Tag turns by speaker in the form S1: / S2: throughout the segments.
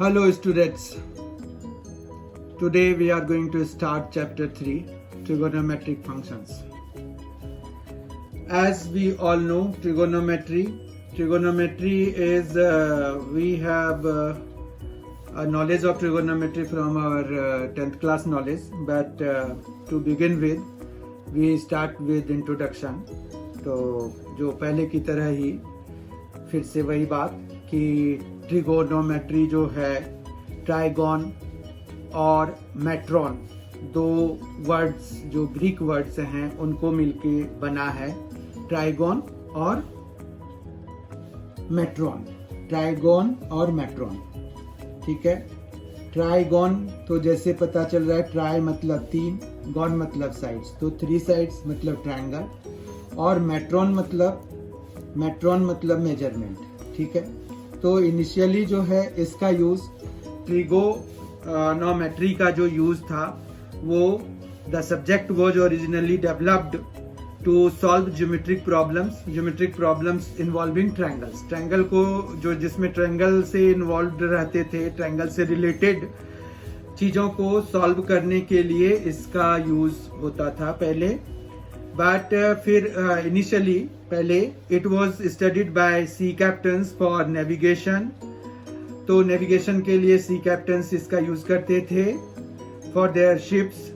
S1: Hello students, today we are going to start chapter 3, trigonometric functions. As we all know, trigonometry is, we have a knowledge of trigonometry from our 10th class knowledge, but to begin with, we start with introduction. तो जो पहले की तरह ही फिर से वही बात कि ट्रिगोनोमेट्री जो है ट्राइगोन और मेट्रॉन, दो वर्ड्स जो ग्रीक वर्ड्स हैं उनको मिलके बना है ट्राइगोन और मेट्रॉन। ट्राइगोन और मेट्रॉन, ठीक है। ट्राइगोन तो जैसे पता चल रहा है, ट्राई मतलब तीन, गॉन मतलब साइड्स, तो 3 साइड्स मतलब ट्रायंगल, और मेट्रॉन मतलब मेजरमेंट, ठीक है। तो इनिशियली जो है इसका यूज ट्रिगोनोमेट्री का जो यूज था वो the subject was originally developed to solve geometric problems involving triangles. Triangle को जो जिसमें ट्रायंगल से इन्वॉल्व रहते थे, ट्रायंगल से रिलेटेड चीजों को सॉल्व करने के लिए इसका यूज होता था पहले। बट फिर इनिशियली पहले it was studied by sea captains for navigation, तो नेविगेशन के लिए सी कैप्टन्स इसका यूज करते थे फॉर देयर शिप्स।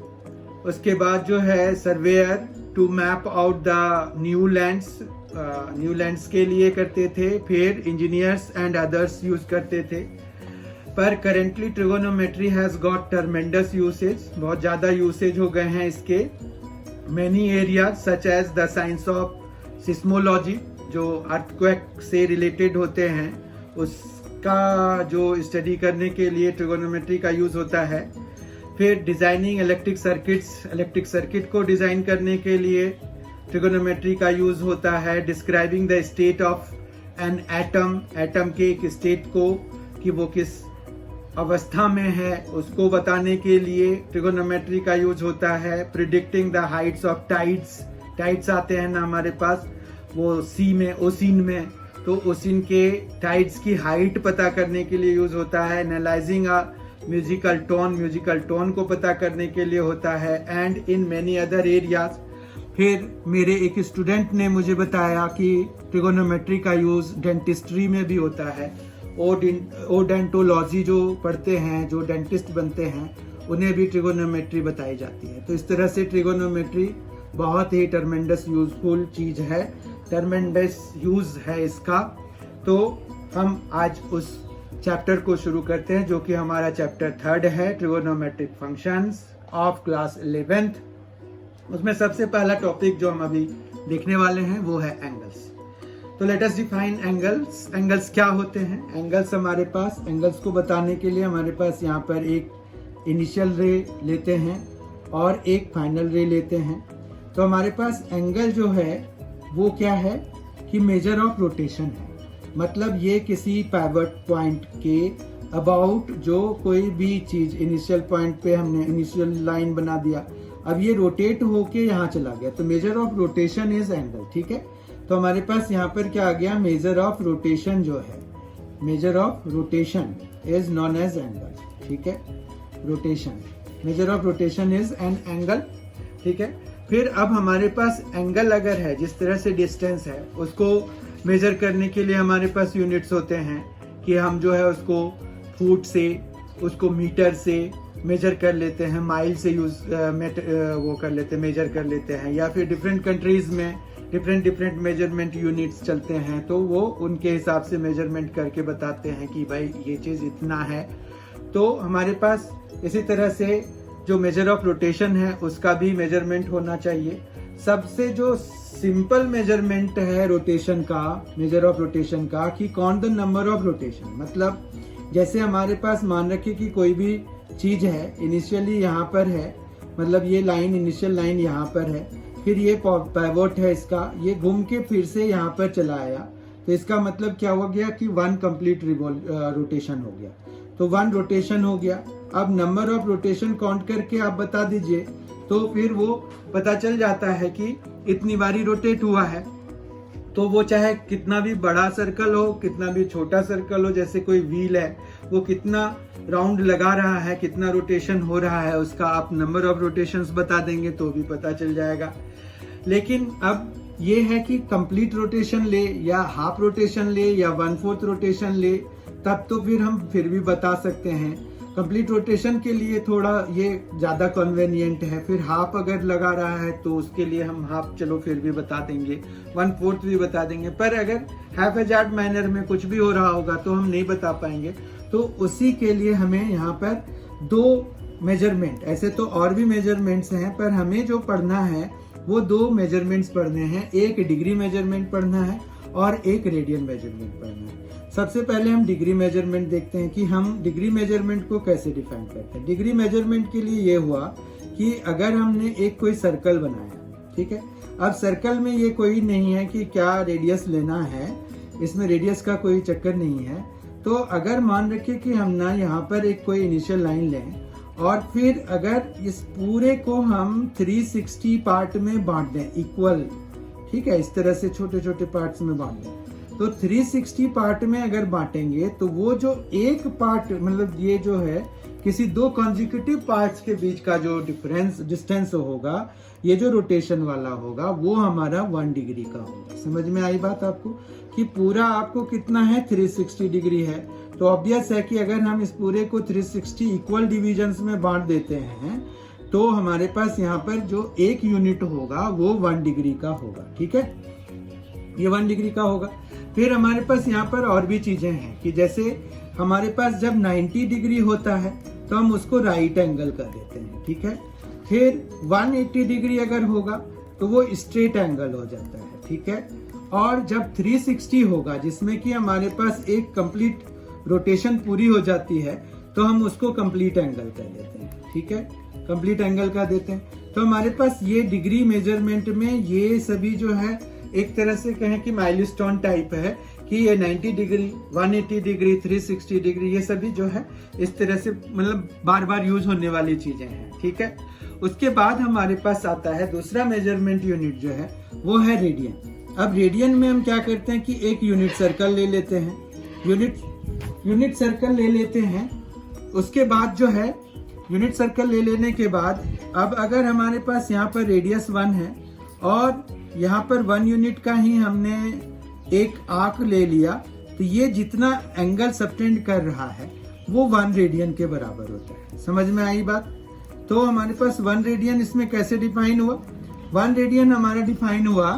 S1: उसके बाद जो है surveyor to map out the new lands के लिए करते थे, फिर इंजीनियर्स एंड अदर्स यूज करते थे। पर currently trigonometry has got tremendous usage, बहुत ज्यादा यूसेज हो गए हैं इसके। Many areas such as the science of seismology, जो अर्थक्वेक से रिलेटेड होते हैं, उसका जो स्टडी करने के लिए ट्रिगोनोमेट्री का यूज होता है। फिर डिजाइनिंग इलेक्ट्रिक सर्किट को डिजाइन करने के लिए ट्रिगोनोमेट्री का यूज होता है। Describing the state of an atom के एक स्टेट को कि वो किस अवस्था में है उसको बताने के लिए ट्रिगोनोमेट्री का यूज होता है। Predicting the Heights of tides आते हैं ना हमारे पास, वो सी में ओसिन में, तो ओसिन के टाइड्स की हाइट पता करने के लिए यूज होता है। एनालाइजिंग अ म्यूजिकल टोन को पता करने के लिए होता है, and in many other areas. फिर मेरे एक स्टूडेंट ने मुझे बताया कि ट्रिगोनोमेट्री का यूज डेंटिस्ट्री में भी होता है। ओडेंटोलॉजी जो पढ़ते हैं, जो डेंटिस्ट बनते हैं, उन्हें भी ट्रिगोनोमेट्री बताई जाती है। तो इस तरह से ट्रिगोनोमेट्री बहुत ही टर्मेंडस यूजफुल चीज है, टर्मेंडस यूज है इसका। तो हम आज उस चैप्टर को शुरू करते हैं जो कि हमारा चैप्टर 3 है, trigonometric functions of class 11th। उसमें सबसे पहला टॉपिक जो हम अभी देखने वाले हैं वो है एंगल्स। तो let us define angles. Angles क्या होते हैं? एंगल्स को बताने के लिए हमारे पास यहाँ पर एक इनिशियल रे लेते हैं और एक फाइनल रे लेते हैं। तो हमारे पास एंगल जो है वो क्या है कि मेजर ऑफ रोटेशन है, मतलब ये किसी पाइवट पॉइंट के अबाउट जो कोई भी चीज इनिशियल पॉइंट पे हमने इनिशियल लाइन बना दिया, अब ये रोटेट होके यहाँ चला गया, तो major of rotation is angle, ठीक है। तो हमारे पास यहाँ पर क्या आ गया, मेजर ऑफ रोटेशन जो है, measure of rotation is known as angle, ठीक है। Measure of rotation is an angle, ठीक है। फिर अब हमारे पास एंगल अगर है, जिस तरह से डिस्टेंस है उसको मेजर करने के लिए हमारे पास यूनिट्स होते हैं कि हम जो है उसको फुट से, उसको मीटर से मेजर कर लेते हैं, माइल से मेजर कर लेते हैं, या फिर डिफरेंट कंट्रीज में डिफरेंट मेजरमेंट यूनिट्स चलते हैं, तो वो उनके हिसाब से मेजरमेंट करके बताते हैं कि भाई ये चीज इतना है। तो हमारे पास इसी तरह से जो मेजर ऑफ रोटेशन है उसका भी मेजरमेंट होना चाहिए। सबसे जो सिंपल मेजरमेंट है रोटेशन का, मेजर ऑफ रोटेशन का, कि कौन द नंबर ऑफ रोटेशन, मतलब जैसे हमारे पास मान रखिए कि कोई भी चीज है, इनिशियली यहाँ पर है, मतलब ये लाइन इनिशियल लाइन यहाँ पर है, फिर ये पाइवोट है इसका, ये घूम के फिर से यहाँ पर चला आया, तो इसका मतलब क्या हो गया कि 1 कंप्लीट रोटेशन हो गया। तो 1 रोटेशन हो गया। अब नंबर ऑफ रोटेशन काउंट करके आप बता दीजिए, तो फिर वो पता चल जाता है कि इतनी बारी रोटेट हुआ है। तो वो चाहे कितना भी बड़ा सर्कल हो, कितना भी छोटा सर्कल हो, जैसे कोई व्हील है वो कितना राउंड लगा रहा है, कितना रोटेशन हो रहा है, उसका आप नंबर ऑफ रोटेशंस बता देंगे तो भी पता चल जाएगा। लेकिन अब ये है कि कंप्लीट रोटेशन ले या हाफ रोटेशन ले या 1/4 रोटेशन ले, तब तो फिर हम फिर भी बता सकते हैं। कंप्लीट रोटेशन के लिए थोड़ा ये ज़्यादा कन्वीनियंट है। फिर हाफ अगर लगा रहा है तो उसके लिए हम हाफ चलो फिर भी बता देंगे, 1/4 भी बता देंगे। पर अगर हैफ हैजार्ड मैनर में कुछ भी हो रहा होगा तो हम नहीं बता पाएंगे। तो उसी के लिए हमें यहाँ पर 2 मेजरमेंट, ऐसे तो और भी मेजरमेंट्स हैं पर हमें जो पढ़ना है वो 2 मेजरमेंट्स पढ़ने हैं। एक डिग्री मेजरमेंट पढ़ना है और एक रेडियन मेजरमेंट पढ़ना है। सबसे पहले हम डिग्री मेजरमेंट देखते हैं कि हम डिग्री मेजरमेंट को कैसे डिफाइन करते हैं। डिग्री मेजरमेंट के लिए ये हुआ कि अगर हमने एक कोई सर्कल बनाया, ठीक है, अब सर्कल में ये कोई नहीं है कि क्या रेडियस लेना है, इसमें रेडियस का कोई चक्कर नहीं है। तो अगर मान रखिए कि हम ना यहाँ पर एक कोई इनिशियल लाइन लें और फिर अगर इस पूरे को हम 360 पार्ट में बांट दें इक्वल, ठीक है, इस तरह से छोटे छोटे पार्ट्स में बांट दें, तो 360 पार्ट में अगर बांटेंगे तो वो जो एक पार्ट, मतलब ये जो है किसी 2 कॉन्जिक्यूटिव पार्ट्स के बीच का जो डिस्टेंस होगा, ये जो रोटेशन वाला होगा वो हमारा 1 डिग्री का होगा। समझ में आई बात आपको कि पूरा आपको कितना है, 360 डिग्री है। तो ऑब्वियस है कि अगर हम इस पूरे को 360 इक्वल डिविजन्स में बांट देते हैं तो हमारे पास यहाँ पर जो एक यूनिट होगा वो 1 डिग्री का होगा, ठीक है, ये 1 डिग्री का होगा। फिर हमारे पास यहाँ पर और भी चीजें हैं कि जैसे हमारे पास जब 90 डिग्री होता है तो हम उसको राइट एंगल कर देते हैं, ठीक है। फिर 180 डिग्री अगर होगा तो वो स्ट्रेट एंगल हो जाता है, ठीक है। और जब 360 होगा जिसमें कि हमारे पास एक कंप्लीट रोटेशन पूरी हो जाती है तो हम उसको कंप्लीट एंगल कर देते हैं, ठीक है, कंप्लीट एंगल का देते हैं। तो हमारे पास ये डिग्री मेजरमेंट में ये सभी जो है एक तरह से कहें कि माइलस्टोन टाइप है कि ये 90 डिग्री, 180 डिग्री, 360 डिग्री, ये सभी जो है इस तरह से मतलब बार बार यूज होने वाली चीजें हैं, ठीक है। उसके बाद हमारे पास आता है दूसरा मेजरमेंट यूनिट जो है वो है रेडियन। अब रेडियन में हम क्या करते हैं कि एक यूनिट सर्कल ले लेते हैं, यूनिट सर्कल ले लेते हैं। उसके बाद जो है यूनिट सर्कल ले लेने के बाद अब अगर हमारे पास यहाँ पर रेडियस 1 है और यहाँ पर 1 यूनिट का ही हमने एक आर्क ले लिया, तो ये जितना एंगल सबटेंड कर रहा है वो 1 रेडियन के बराबर होता है। समझ में आई बात? तो हमारे पास 1 रेडियन इसमें कैसे डिफाइन हुआ? 1 रेडियन हमारा डिफाइन हुआ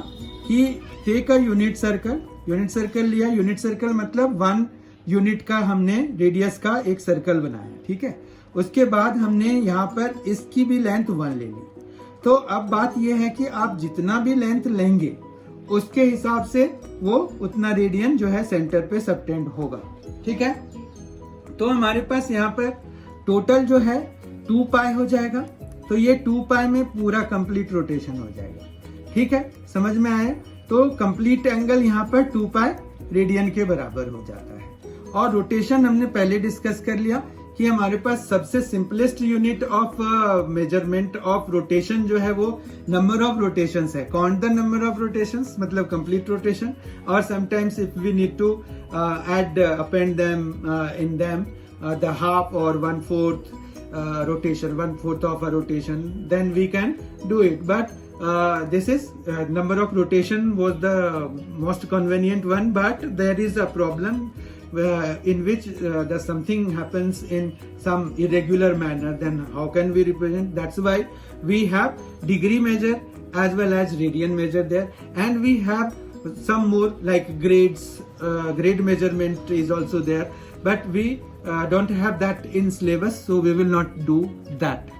S1: कि टेक अ यूनिट सर्कल लिया। यूनिट सर्कल मतलब 1 यूनिट का हमने रेडियस का एक सर्कल बनाया, ठीक है। उसके बाद हमने यहाँ पर इसकी भी लेंथ 1 ले ली। तो अब बात यह है कि आप जितना भी लेंथ लेंगे उसके हिसाब से वो उतना रेडियन जो है सेंटर पे सबटेंड होगा, ठीक है। तो हमारे पास यहाँ पर टोटल जो है 2 पाई हो जाएगा। तो ये 2 पाई में पूरा कंप्लीट रोटेशन हो जाएगा, ठीक है, समझ में आया। तो कंप्लीट एंगल यहाँ पर 2 पाई रेडियन के बराबर हो जाता है। और रोटेशन हमने पहले डिस्कस कर लिया कि हमारे पास सबसे simplest unit of measurement of rotation जो है वो नंबर ऑफ रोटेशंस है। Count the number of rotations मतलब कंप्लीट रोटेशन, और sometimes if we need to add append them in them the half or 1/4 rotation, 1/4 of a rotation, then we can do it. But this is number of rotation was the most convenient one, but there is a problem in which the something happens in some irregular manner. Then how can we represent? That's why we have degree measure as well as radian measure there, and we have some more like grades, grade measurement is also there, but we don't have that in syllabus, so we will not do that.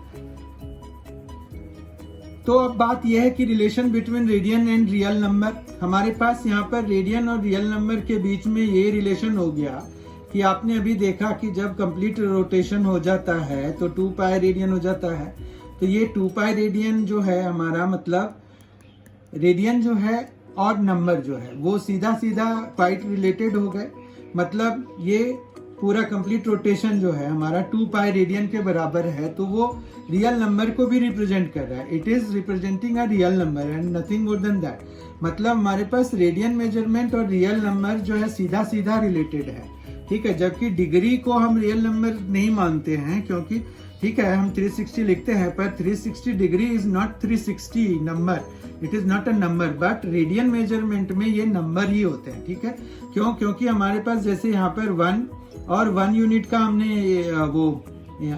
S1: तो अब बात यह है कि relation between radian and real number, हमारे पास यहाँ पर radian और रियल नंबर के बीच में ये रिलेशन हो गया कि आपने अभी देखा कि जब कंप्लीट रोटेशन हो जाता है तो 2 पाई रेडियन हो जाता है। तो ये 2 पाई रेडियन जो है हमारा मतलब रेडियन जो है और नंबर जो है वो सीधा सीधा क्वाइट रिलेटेड हो गए। मतलब ये पूरा कंप्लीट रोटेशन जो है हमारा 2 पाई रेडियन के बराबर है, तो वो रियल नंबर को भी रिप्रेजेंट कर रहा है। It is representing a real number and nothing more than that. मतलब हमारे पास रेडियन मेजरमेंट और रियल नंबर जो है सीधा सीधा रिलेटेड है। ठीक है, जबकि डिग्री को हम रियल नंबर नहीं मानते हैं, क्योंकि ठीक है हम 360 लिखते हैं, पर 360 degree is not 360 number, it is not a number, but radian measurement में ये नंबर ही होते हैं। ठीक है, क्यों? क्योंकि हमारे पास जैसे यहाँ पर 1 और 1 यूनिट का हमने वो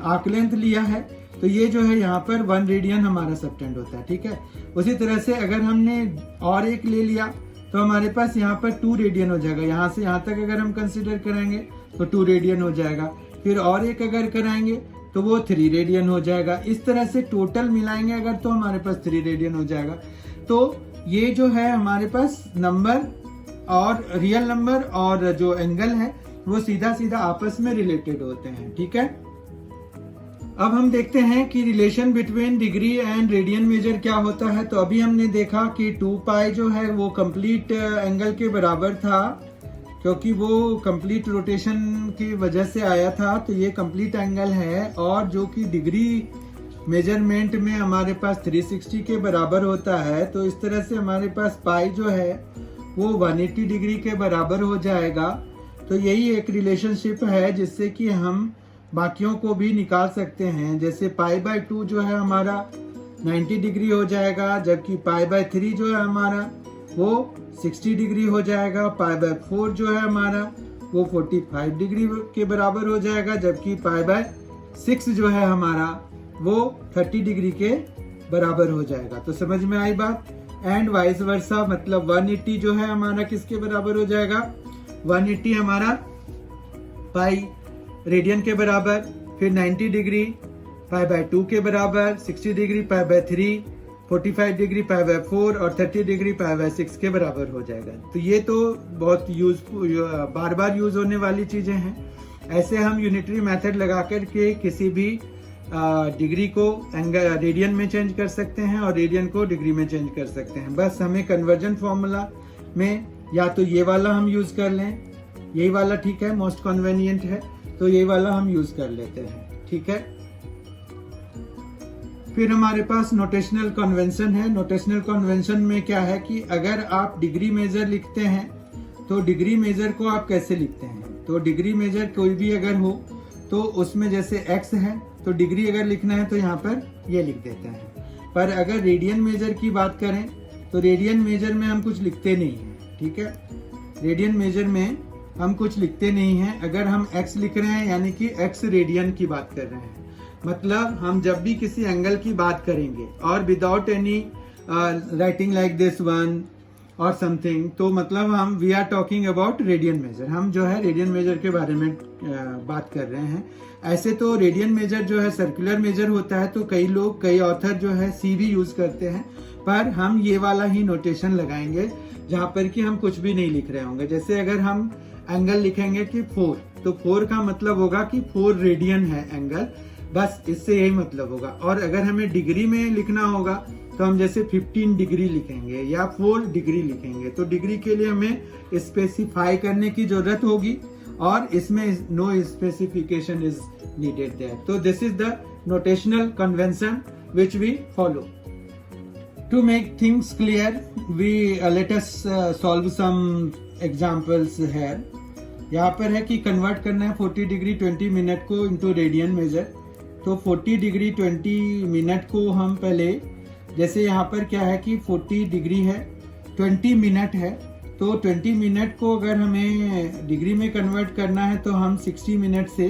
S1: आर्क लेंथ लिया है, तो ये जो है यहाँ पर 1 रेडियन हमारा सबटेंड होता है। ठीक है, उसी तरह से अगर हमने और एक ले लिया तो हमारे पास यहाँ पर 2 रेडियन हो जाएगा। यहाँ से यहाँ तक अगर हम कंसीडर कराएंगे तो 2 रेडियन हो जाएगा, फिर और एक अगर कराएंगे तो वो 3 रेडियन हो जाएगा। इस तरह से टोटल मिलाएंगे अगर तो हमारे पास 3 रेडियन हो जाएगा। तो ये जो है हमारे पास नंबर और रियल नंबर और जो एंगल है वो सीधा सीधा आपस में रिलेटेड होते हैं। ठीक है, अब हम देखते हैं कि relation between degree and radian major क्या होता है। तो अभी हमने देखा कि 2 पाई जो है वो कंप्लीट एंगल के बराबर था, क्योंकि वो कंप्लीट रोटेशन की वजह से आया था, तो ये कंप्लीट एंगल है। और जो कि डिग्री मेजरमेंट में हमारे पास 360 के बराबर होता है, तो इस तरह से हमारे पास पाई जो है वो 180 डिग्री के बराबर हो जाएगा। तो यही एक रिलेशनशिप है जिससे कि हम बाकियों को भी निकाल सकते हैं। जैसे पाई बाय 2 जो है हमारा 90 डिग्री हो जाएगा, जबकि पाई बाय 3 जो है हमारा वो 60 डिग्री हो जाएगा। पाई बाय 4 जो है हमारा वो 45 डिग्री के बराबर हो जाएगा, जबकि पाई बाय 6 जो है हमारा वो 30 डिग्री के बराबर हो जाएगा। तो समझ में आई बात? एंड वाइस वर्सा, मतलब 180 जो है हमारा किसके बराबर हो जाएगा? 180 हमारा पाई रेडियन के बराबर, फिर 90 डिग्री पाई बाय 2 के बराबर, 60 degree pi by 3, 45 degree pi by 4 और 30 डिग्री पाई बाय 6 के बराबर हो जाएगा। तो ये तो बहुत बार बार यूज होने वाली चीजें हैं। ऐसे हम यूनिटरी मेथड लगा करके किसी भी डिग्री को रेडियन में चेंज कर सकते हैं और रेडियन को डिग्री में चेंज कर सकते हैं। बस हमें कन्वर्जन फॉर्मूला में या तो ये वाला हम यूज कर लें, यही वाला ठीक है, मोस्ट कन्वीनियंट है, तो ये वाला हम यूज कर लेते हैं। ठीक है, फिर हमारे पास नोटेशनल कन्वेंशन है। नोटेशनल कन्वेंशन में क्या है कि अगर आप डिग्री मेजर लिखते हैं तो डिग्री मेजर को आप कैसे लिखते हैं? तो डिग्री मेजर कोई भी अगर हो तो उसमें जैसे x है तो डिग्री अगर लिखना है तो यहाँ पर ये लिख देते हैं। पर अगर रेडियन मेजर की बात करें तो रेडियन मेजर में हम कुछ लिखते नहीं हैं। ठीक है, रेडियन मेजर में हम कुछ लिखते नहीं हैं। अगर हम x लिख रहे हैं यानी कि x रेडियन की बात कर रहे हैं, मतलब हम जब भी किसी एंगल की बात करेंगे और without any writing like this one और समथिंग, तो मतलब हम we are talking about radian measure, हम जो है रेडियन मेजर के बारे में बात कर रहे हैं। ऐसे तो रेडियन मेजर जो है सर्कुलर मेजर होता है, तो कई ऑथर जो है सी भी यूज करते हैं, पर हम ये वाला ही नोटेशन लगाएंगे जहाँ पर कि हम कुछ भी नहीं लिख रहे होंगे। जैसे अगर हम एंगल लिखेंगे कि 4, तो 4 का मतलब होगा कि 4 रेडियन है एंगल, बस इससे यही मतलब होगा। और अगर हमें डिग्री में लिखना होगा तो हम जैसे 15 डिग्री लिखेंगे या 4 डिग्री लिखेंगे। तो डिग्री के लिए हमें स्पेसिफाई करने की जरूरत होगी और इसमें no specification is needed there. तो this is the notational convention which we follow. To make things clear, let us solve some examples here. यहाँ पर है कि कन्वर्ट करना है 40 डिग्री 20 मिनट को इनटू रेडियन मेजर। तो 40 डिग्री 20 मिनट को हम पहले, जैसे यहाँ पर क्या है कि 40 डिग्री है, 20 मिनट है, तो 20 मिनट को अगर हमें डिग्री में कन्वर्ट करना है तो हम 60 मिनट से,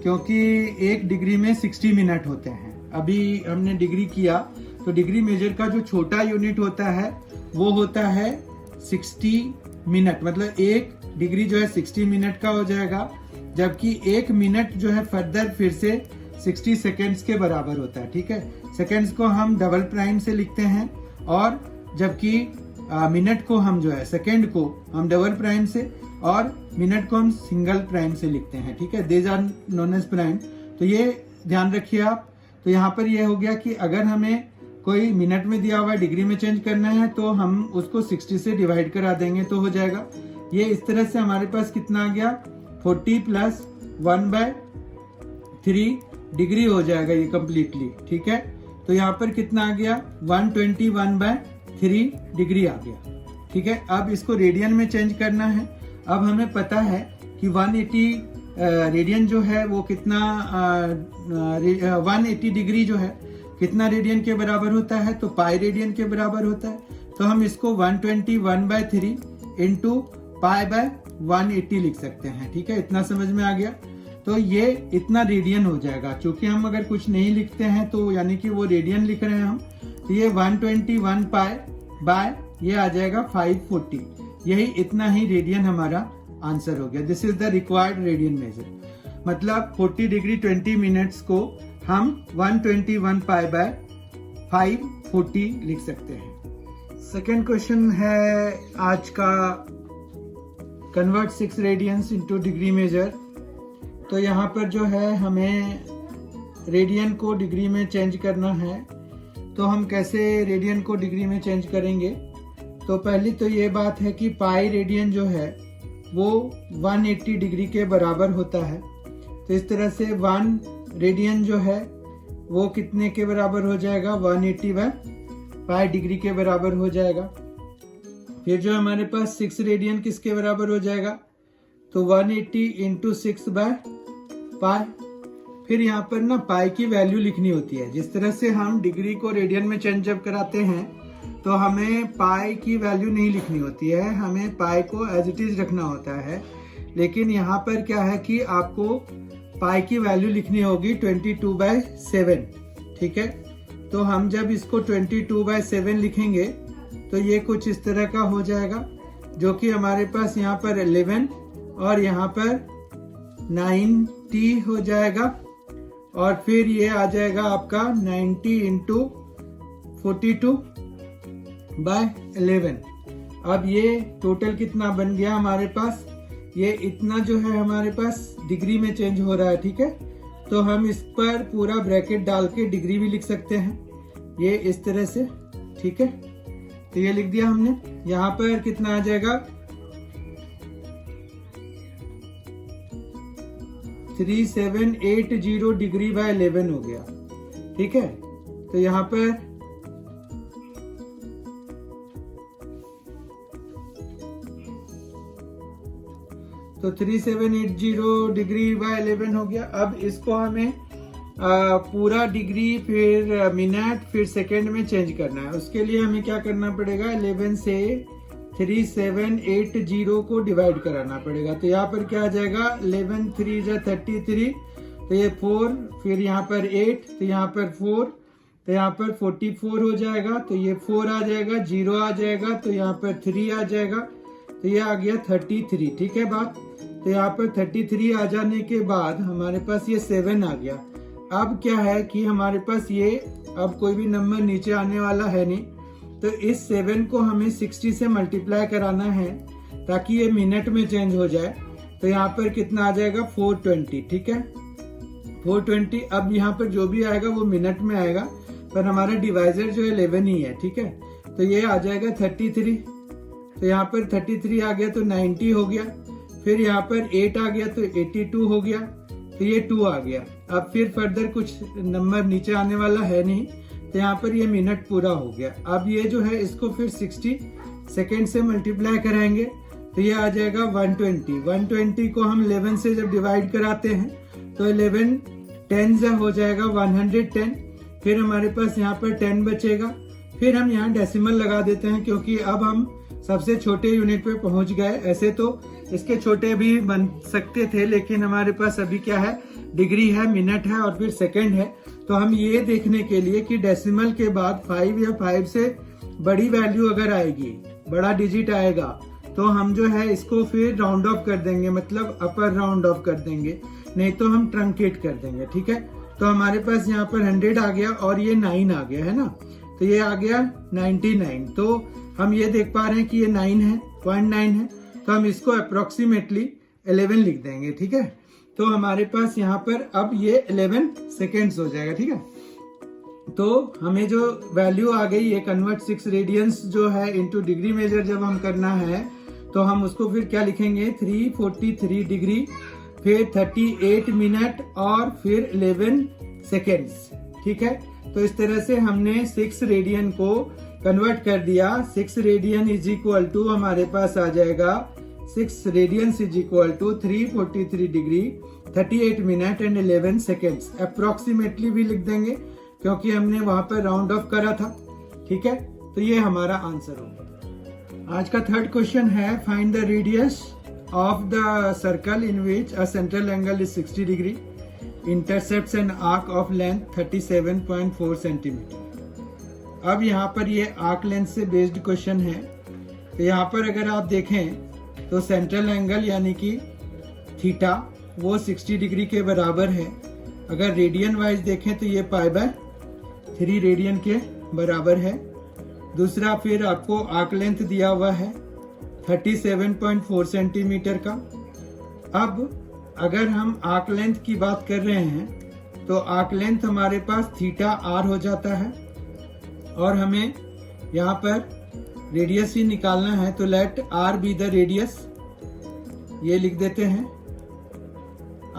S1: क्योंकि एक डिग्री में 60 मिनट होते हैं, अभी हमने डिग्री किया तो डिग्री मेजर का जो छोटा यूनिट होता है वो होता है 60 मिनट, मतलब एक डिग्री जो है 60 मिनट का हो जाएगा, जबकि एक मिनट जो है फर्दर फिर से 60 सेकेंड्स के बराबर होता है। ठीक है, सेकेंड्स को हम डबल प्राइम से लिखते हैं और जबकि मिनट को हम जो है सेकेंड को हम डबल प्राइम से और मिनट को हम सिंगल प्राइम से लिखते हैं। ठीक है, these are known as prime. तो ये ध्यान रखिए आप। तो यहाँ पर ये हो गया कि अगर हमें कोई मिनट में दिया हुआ डिग्री में चेंज करना है तो हम उसको 60 से डिवाइड करा देंगे तो हो जाएगा। ये इस तरह से हमारे पास कितना आ गया, 40 प्लस 1/3 डिग्री हो जाएगा ये कंप्लीटली। ठीक है, तो यहाँ पर कितना आ गया, 121/3 डिग्री आ गया। ठीक है, अब इसको रेडियन में चेंज करना है। अब हमें पता है कि 180 रेडियन जो है वो कितना 180 डिग्री जो है कितना रेडियन के बराबर होता है, तो पाई रेडियन के बराबर होता है। तो हम इसको 121/3 इंटू π/180 लिख सकते हैं। ठीक है, इतना समझ में आ गया। तो ये इतना रेडियन हो जाएगा। चूंकि हम अगर कुछ नहीं लिखते हैं तो यानी कि वो रेडियन लिख रहे हैं हम, तो ये 121 पाई बाय ये आ जाएगा 540। यही इतना ही रेडियन हमारा आंसर हो गया। This is the required radian major. मतलब 40 डिग्री 20 मिनट्स को हम 121 पाई बाय 540 लिख सकते हैं। सेकेंड क्वेश्चन है आज का, convert 6 radians into degree measure. तो यहाँ पर जो है हमें रेडियन को डिग्री में चेंज करना है। तो हम कैसे रेडियन को डिग्री में चेंज करेंगे? तो पहली तो ये बात है कि पाई रेडियन जो है वो 180 डिग्री के बराबर होता है। तो इस तरह से 1 रेडियन जो है वो कितने के बराबर हो जाएगा? 180/पाई डिग्री के बराबर हो जाएगा। फिर जो हमारे पास 6 रेडियन किसके बराबर हो जाएगा? तो 180 इंटू 6/पाई। फिर यहाँ पर ना पाई की वैल्यू लिखनी होती है। जिस तरह से हम डिग्री को रेडियन में चेंज जब कराते हैं तो हमें पाई की वैल्यू नहीं लिखनी होती है, हमें पाई को एज इट इज रखना होता है। लेकिन यहाँ पर क्या है कि आपको पाई की वैल्यू लिखनी होगी 22/7। ठीक है, तो हम जब इसको 22/7 लिखेंगे तो ये कुछ इस तरह का हो जाएगा, जो कि हमारे पास यहाँ पर 11 और यहाँ पर 90 हो जाएगा। और फिर ये आ जाएगा आपका 90 इंटू 42/11। अब ये टोटल कितना बन गया हमारे पास? ये इतना जो है हमारे पास डिग्री में चेंज हो रहा है। ठीक है, तो हम इस पर पूरा ब्रैकेट डाल के डिग्री भी लिख सकते हैं, ये इस तरह से। ठीक है, तो ये लिख दिया हमने। यहाँ पर कितना आ जाएगा? 3780 डिग्री बाय 11 हो गया। ठीक है, तो यहाँ पर तो 3780 डिग्री बाय 11 हो गया। अब इसको हमें पूरा डिग्री, फिर मिनट, फिर सेकंड में चेंज करना है। उसके लिए हमें क्या करना पड़ेगा? 11 से 3780 को डिवाइड कराना पड़ेगा। तो यहाँ पर क्या आ जाएगा? 11 3 जा 33, तो ये 4, फिर यहाँ पर 8, तो यहाँ पर 4, तो यहाँ पर 44 हो जाएगा। तो ये 4 आ जाएगा, 0 आ जाएगा, तो यहाँ पर 3 आ जाएगा, तो ये आ गया 33। ठीक है बात। तो यहाँ पर 33 आ जाने के बाद हमारे पास ये 7 आ गया। अब क्या है कि हमारे पास ये अब कोई भी नंबर नीचे आने वाला है नहीं, तो इस 7 को हमें 60 से मल्टीप्लाई कराना है ताकि ये मिनट में चेंज हो जाए। तो यहाँ पर कितना आ जाएगा? 420। ठीक है, 420। अब यहाँ पर जो भी आएगा वो मिनट में आएगा, पर हमारा डिवाइजर जो है 11 ही है। ठीक है, तो ये आ जाएगा 33। तो यहाँ पर 33 आ गया तो 90 हो गया। फिर यहाँ पर 8 आ गया तो 82 हो गया, तो ये 2 आ गया। अब फिर फर्दर कुछ नंबर नीचे आने वाला है नहीं, तो यहाँ पर ये मिनट पूरा हो गया। अब ये जो है इसको फिर 60 सेकेंड से मल्टीप्लाई कराएंगे, तो ये आ जाएगा 120। 120 को हम 11 से जब डिवाइड कराते हैं तो 11 10 हो जाएगा 110। फिर हमारे पास यहाँ पर 10 बचेगा। फिर हम यहाँ डेसिमल लगा देते हैं क्योंकि अब हम सबसे छोटे यूनिट पे पहुंच गए। ऐसे तो इसके छोटे भी बन सकते थे, लेकिन हमारे पास अभी क्या है? डिग्री है, मिनट है और फिर सेकंड है। तो हम ये देखने के लिए कि डेसिमल के बाद 5 या 5 से बड़ी वैल्यू अगर आएगी, बड़ा डिजिट आएगा, तो हम जो है इसको फिर राउंड ऑफ कर देंगे, मतलब अपर राउंड ऑफ कर देंगे, नहीं तो हम ट्रंकेट कर देंगे। ठीक है, तो हमारे पास यहाँ पर 100 आ गया और ये 9 आ गया है ना, तो ये आ गया 99। तो हम ये देख पा रहे हैं कि ये 9 है, 0.9 है, तो हम इसको अप्रोक्सीमेटली 11 लिख देंगे। ठीक है, तो हमारे पास यहाँ पर अब ये 11 सेकेंड्स हो जाएगा। ठीक है, तो हमें जो वैल्यू आ गई, ये कन्वर्ट 6 रेडियंस जो है इनटू डिग्री मेजर जब हम करना है, तो हम उसको फिर क्या लिखेंगे? 343 डिग्री, फिर 38 मिनट और फिर 11 सेकेंड्स। ठीक है, तो इस तरह से हमने 6 रेडियन को कन्वर्ट कर दिया। 6 रेडियन इज इक्वल टू हमारे पास आ जाएगा 6 radians is equal to 343 degree 38 minute and 11 seconds. Approximately भी लिख देंगे क्योंकि हमने वहां पर राउंड ऑफ करा था। ठीक है, तो ये हमारा आंसर होगा। आज का थर्ड क्वेश्चन है find the radius of the circle in which a central angle is 60 degree intercepts an arc of length 37.4 centimetre. अब यहाँ पर ये आर्क लेंथ से बेस्ड क्वेश्चन है। तो यहाँ पर अगर आप देखें तो सेंट्रल एंगल यानी कि थीटा वो 60 डिग्री के बराबर है। अगर रेडियन वाइज देखें तो ये π/3 रेडियन के बराबर है। दूसरा फिर आपको आर्क लेंथ दिया हुआ है 37.4 सेंटीमीटर का। अब अगर हम आर्क लेंथ की बात कर रहे हैं तो आर्क लेंथ हमारे पास थीटा r हो जाता है और हमें यहाँ पर रेडियस ही निकालना है। तो let r be the radius, ये लिख देते हैं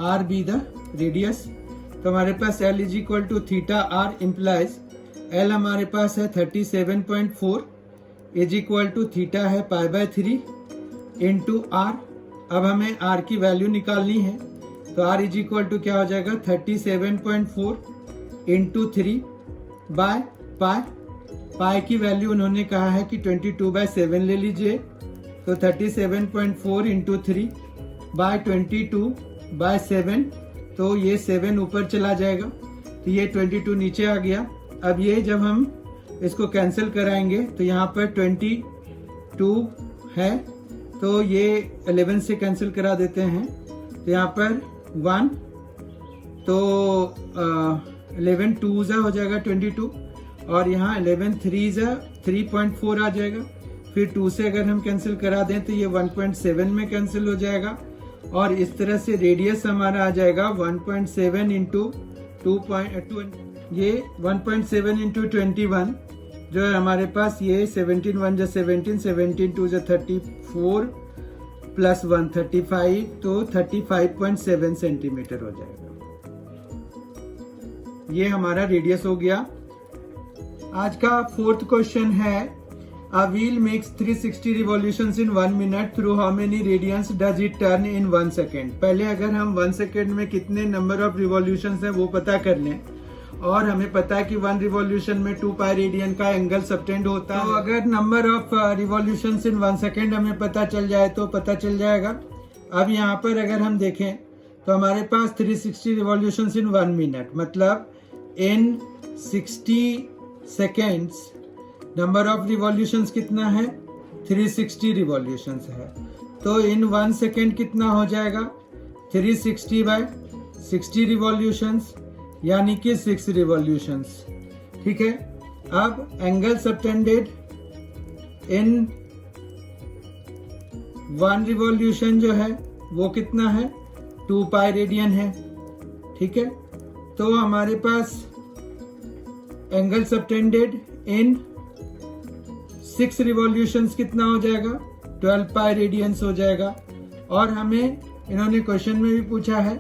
S1: r बी द रेडियस। तो हमारे पास l is equal to theta r implies l हमारे पास है 37.4 इज इक्वल टू थीटा है π/3 इंटू r। अब हमें r की वैल्यू निकालनी है तो r इज इक्वल टू क्या हो जाएगा 37.4 इंटू 3 बाय पाई की वैल्यू उन्होंने कहा है कि 22/7 ले लीजिए। तो 37.4 इंटू 3 बाय 22/7, तो ये 7 ऊपर चला जाएगा तो ये 22 नीचे आ गया। अब ये जब हम इसको कैंसिल कराएंगे तो यहाँ पर 22 है तो ये 11 से कैंसिल करा देते हैं तो यहाँ पर 1, तो 11 2 हो जाएगा 22 और यहाँ 11 3 3.4 आ जाएगा। फिर 2 से अगर हम कैंसिल करा दें तो ये 1.7 में कैंसिल हो जाएगा और इस तरह से रेडियस हमारा आ जाएगा 1.7 इंटू 2.2, ये 1.7 इंटू 21 जो है हमारे पास ये 17 1 17 17 2 34 प्लस 1 35, तो 35.7 सेंटीमीटर हो जाएगा। ये हमारा रेडियस हो गया। आज का फोर्थ क्वेश्चन है a wheel makes 360 revolutions in 1 minute through how many radians does it turn in 1 second. पहले अगर हम 1 सेकेंड में कितने नंबर ऑफ रिवॉल्यूशंस है वो पता कर लें और हमें पता है कि 1 रिवॉल्यूशन में 2 पाई रेडियन का एंगल सबटेंड होता है। तो अगर number of revolutions in 1 second हमें पता चल जाए तो पता चल जाएगा। अब यहाँ पर अगर हम देखें तो हमारे पास 360 रिवॉल्यूशंस इन 1 मिनट, मतलब इन 60 सेकेंड्स नंबर ऑफ रिवॉल्यूशंस कितना है 360 रिवॉल्यूशंस है। तो इन 1 सेकेंड कितना हो जाएगा 360/60 रिवॉल्यूशंस यानी कि 6 रिवॉल्यूशंस। ठीक है, अब एंगल सबटेंडेड इन 1 रिवॉल्यूशन जो है वो कितना है 2 पाई रेडियन है। ठीक है, तो हमारे पास एंगल सबटेंडेड इन 6 रिवॉल्यूशंस कितना हो जाएगा 12 पाई रेडियंस हो जाएगा। और हमें इन्होंने क्वेश्चन में भी पूछा है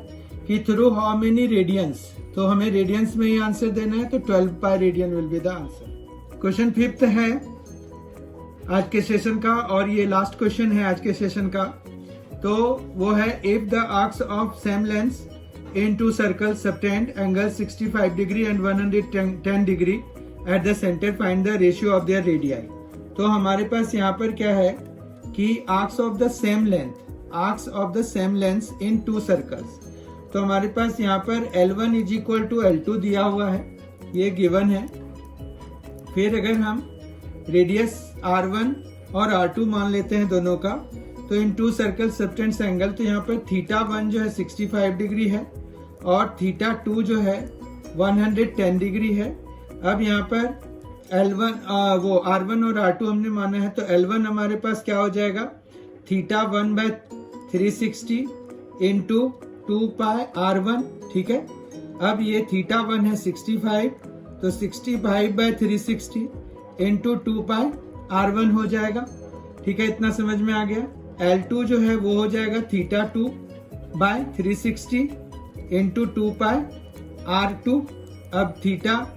S1: कि थ्रू हाउ मेनी रेडियंस, तो हमें रेडियंस में ही आंसर देना है तो 12 pi radian will be the answer. Question 5th है आज के सेशन का और ये लास्ट क्वेश्चन है आज के सेशन का। तो वो है if the arcs of same length in 2 circles subtend angle 65 degree and 110 degree at the centre find the ratio of their radii. तो हमारे पास यहाँ पर क्या है कि arcs of the same length in 2 circles. तो हमारे पास यहाँ पर L1 is equal to L2 दिया हुआ है, ये गिवन है। फिर अगर हम रेडियस R1 और R2 मान लेते हैं दोनों का, तो इन 2 सर्कल सबटेंड एंगल, तो यहाँ पर θ1 जो है 65 डिग्री है और θ2 जो है 110 डिग्री है। अब यहाँ पर वो R1 और R2 हमने माना है, तो L1 हमारे पास क्या हो जाएगा θ1/360 इंटू 2 पाई R1। ठीक है, अब ये θ1 है 65, तो 65/360 इंटू 2 पाई R1 हो जाएगा। ठीक है, इतना समझ में आ गया। L2 जो है वो हो जाएगा θ2/360 इंटू 2 पाई R2। अब थीटा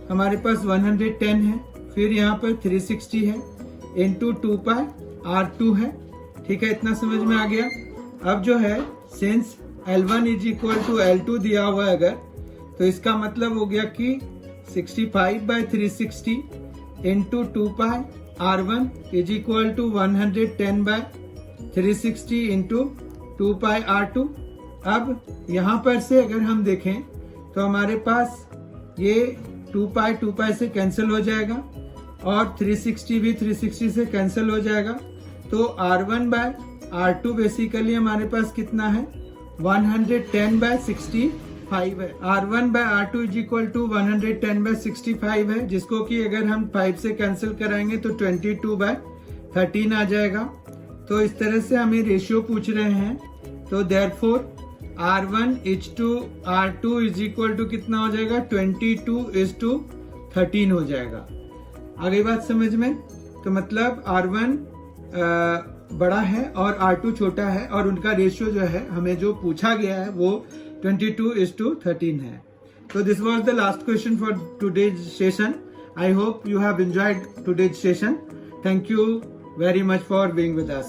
S1: हमारे पास 110 है, फिर यहाँ पर 360 है इंटू 2 पाई R2 है। ठीक है, इतना समझ में आ गया। अब जो है since L1 is equal to L2 दिया हुआ है अगर, तो इसका मतलब हो गया कि 65/360 into 2 pi R1 is equal to 110/360 into 2 pi R2। अब यहाँ पर से अगर हम देखें तो हमारे पास ये 2 पाई से कैंसिल हो जाएगा और 360 भी 360 से कैंसिल हो जाएगा। तो R1/R2 बेसिकली हमारे पास कितना है, 110/65 है। R1/R2 इज इक्वल टू 110/65 है, जिसको कि अगर हम 5 से कैंसिल कराएंगे तो 22/13 आ जाएगा। तो इस तरह से हमें रेशियो पूछ रहे हैं, तो therefore R1 is to R2 is equal to कितना हो जाएगा, 22:13 हो जाएगा। आगे बात समझ में, तो मतलब R1 बड़ा है और R2 छोटा है और उनका रेशियो जो है हमें जो पूछा गया है वो 22:13 है। तो this was the last question for today's session. I hope you have enjoyed today's session. Thank you very much for being with us.